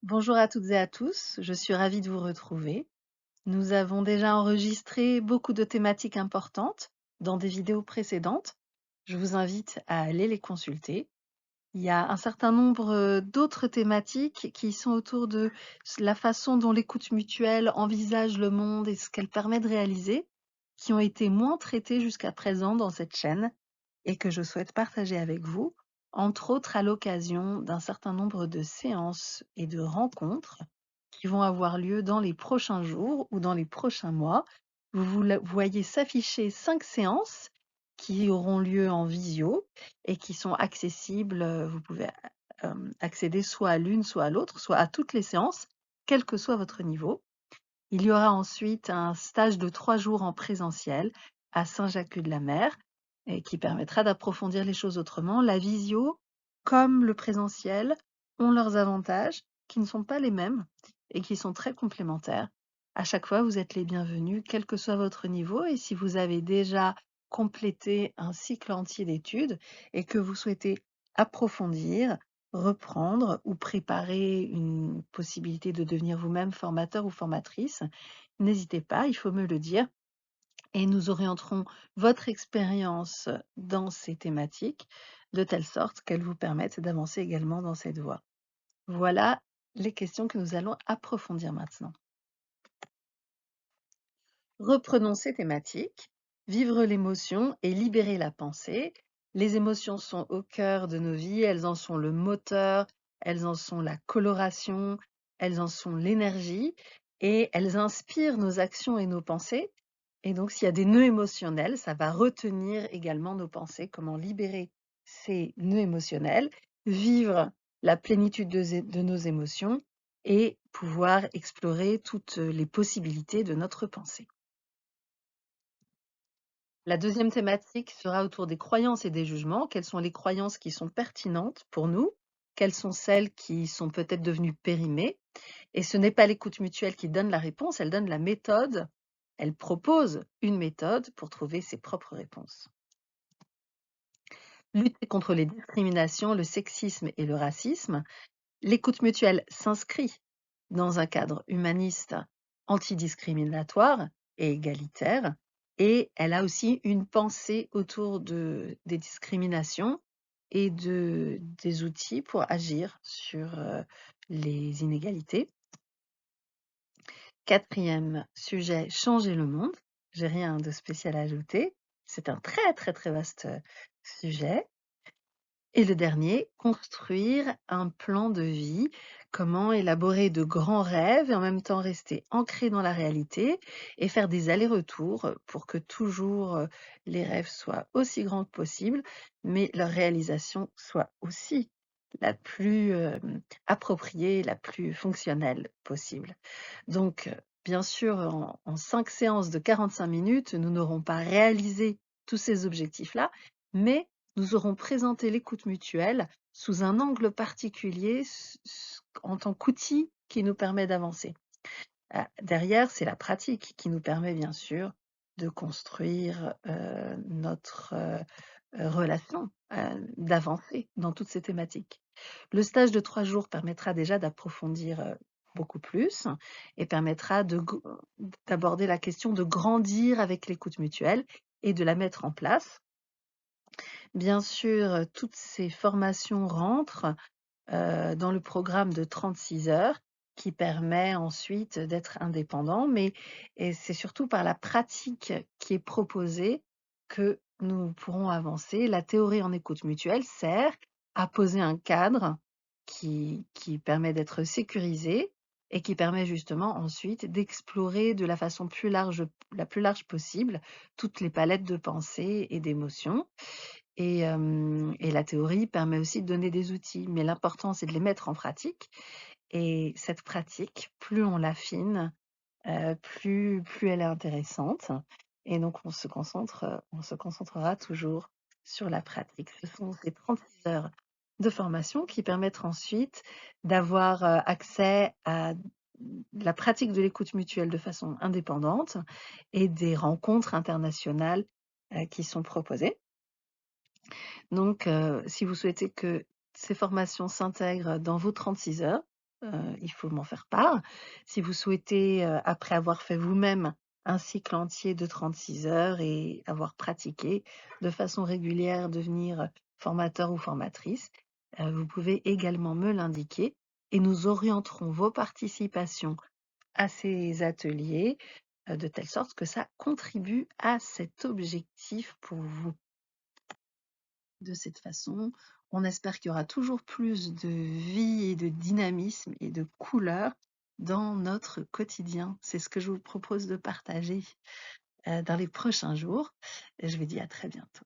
Bonjour à toutes et à tous, je suis ravie de vous retrouver. Nous avons déjà enregistré beaucoup de thématiques importantes dans des vidéos précédentes. Je vous invite à aller les consulter. Il y a un certain nombre d'autres thématiques qui sont autour de la façon dont l'écoute mutuelle envisage le monde et ce qu'elle permet de réaliser, qui ont été moins traitées jusqu'à présent dans cette chaîne et que je souhaite partager avec vous, entre autres à l'occasion d'un certain nombre de séances et de rencontres qui vont avoir lieu dans les prochains jours ou dans les prochains mois. Voyez s'afficher 5 séances qui auront lieu en visio et qui sont accessibles. Vous pouvez accéder soit à l'une, soit à l'autre, soit à toutes les séances, quel que soit votre niveau. Il y aura ensuite un stage de 3 jours en présentiel à Saint-Jacques-de-la-Mer et qui permettra d'approfondir les choses autrement. La visio, comme le présentiel, ont leurs avantages qui ne sont pas les mêmes et qui sont très complémentaires. À chaque fois, vous êtes les bienvenus, quel que soit votre niveau. Et si vous avez déjà complété un cycle entier d'études et que vous souhaitez approfondir, reprendre ou préparer une possibilité de devenir vous-même formateur ou formatrice, n'hésitez pas, il faut me le dire et nous orienterons votre expérience dans ces thématiques de telle sorte qu'elles vous permettent d'avancer également dans cette voie. Voilà les questions que nous allons approfondir maintenant. Reprenons ces thématiques. Vivre l'émotion et libérer la pensée. Les émotions sont au cœur de nos vies, elles en sont le moteur, elles en sont la coloration, elles en sont l'énergie et elles inspirent nos actions et nos pensées. Et donc, s'il y a des nœuds émotionnels, ça va retenir également nos pensées. Comment libérer ces nœuds émotionnels, vivre la plénitude de nos émotions et pouvoir explorer toutes les possibilités de notre pensée. La deuxième thématique sera autour des croyances et des jugements. Quelles sont les croyances qui sont pertinentes pour nous? Quelles sont celles qui sont peut-être devenues périmées? Et ce n'est pas l'écoute mutuelle qui donne la réponse, elle donne la méthode. Elle propose une méthode pour trouver ses propres réponses. Lutter contre les discriminations, le sexisme et le racisme. L'écoute mutuelle s'inscrit dans un cadre humaniste, antidiscriminatoire et égalitaire, et elle a aussi une pensée autour des discriminations et des outils pour agir sur les inégalités. Quatrième sujet, changer le monde. J'ai rien de spécial à ajouter. C'est un très très très vaste sujet. Et le dernier, construire un plan de vie. Comment élaborer de grands rêves et en même temps rester ancré dans la réalité et faire des allers-retours pour que toujours les rêves soient aussi grands que possible, mais leur réalisation soit aussi la plus appropriée, la plus fonctionnelle possible. Donc, bien sûr, en 5 séances de 45 minutes, nous n'aurons pas réalisé tous ces objectifs-là, mais nous aurons présenté l'écoute mutuelle sous un angle particulier en tant qu'outil qui nous permet d'avancer. Derrière, c'est la pratique qui nous permet bien sûr de construire notre relation, d'avancer dans toutes ces thématiques. Le stage de 3 jours permettra déjà d'approfondir beaucoup plus et permettra d'aborder la question de grandir avec l'écoute mutuelle et de la mettre en place. Bien sûr, toutes ces formations rentrent dans le programme de 36 heures qui permet ensuite d'être indépendant, et c'est surtout par la pratique qui est proposée que nous pourrons avancer. La théorie en écoute mutuelle sert à poser un cadre qui permet d'être sécurisé et qui permet justement ensuite d'explorer de la façon la plus large possible toutes les palettes de pensées et d'émotions. Et la théorie permet aussi de donner des outils, mais l'important, c'est de les mettre en pratique et cette pratique, plus on l'affine, plus elle est intéressante et donc on se concentrera toujours sur la pratique. Ce sont ces 36 heures de formation qui permettent ensuite d'avoir, accès à la pratique de l'écoute mutuelle de façon indépendante et des rencontres internationales, qui sont proposées. Donc, si vous souhaitez que ces formations s'intègrent dans vos 36 heures, il faut m'en faire part. Si vous souhaitez, après avoir fait vous-même un cycle entier de 36 heures et avoir pratiqué de façon régulière, devenir formateur ou formatrice, vous pouvez également me l'indiquer et nous orienterons vos participations à ces ateliers, de telle sorte que ça contribue à cet objectif pour vous. De cette façon, on espère qu'il y aura toujours plus de vie et de dynamisme et de couleur dans notre quotidien. C'est ce que je vous propose de partager, dans les prochains jours et je vous dis à très bientôt.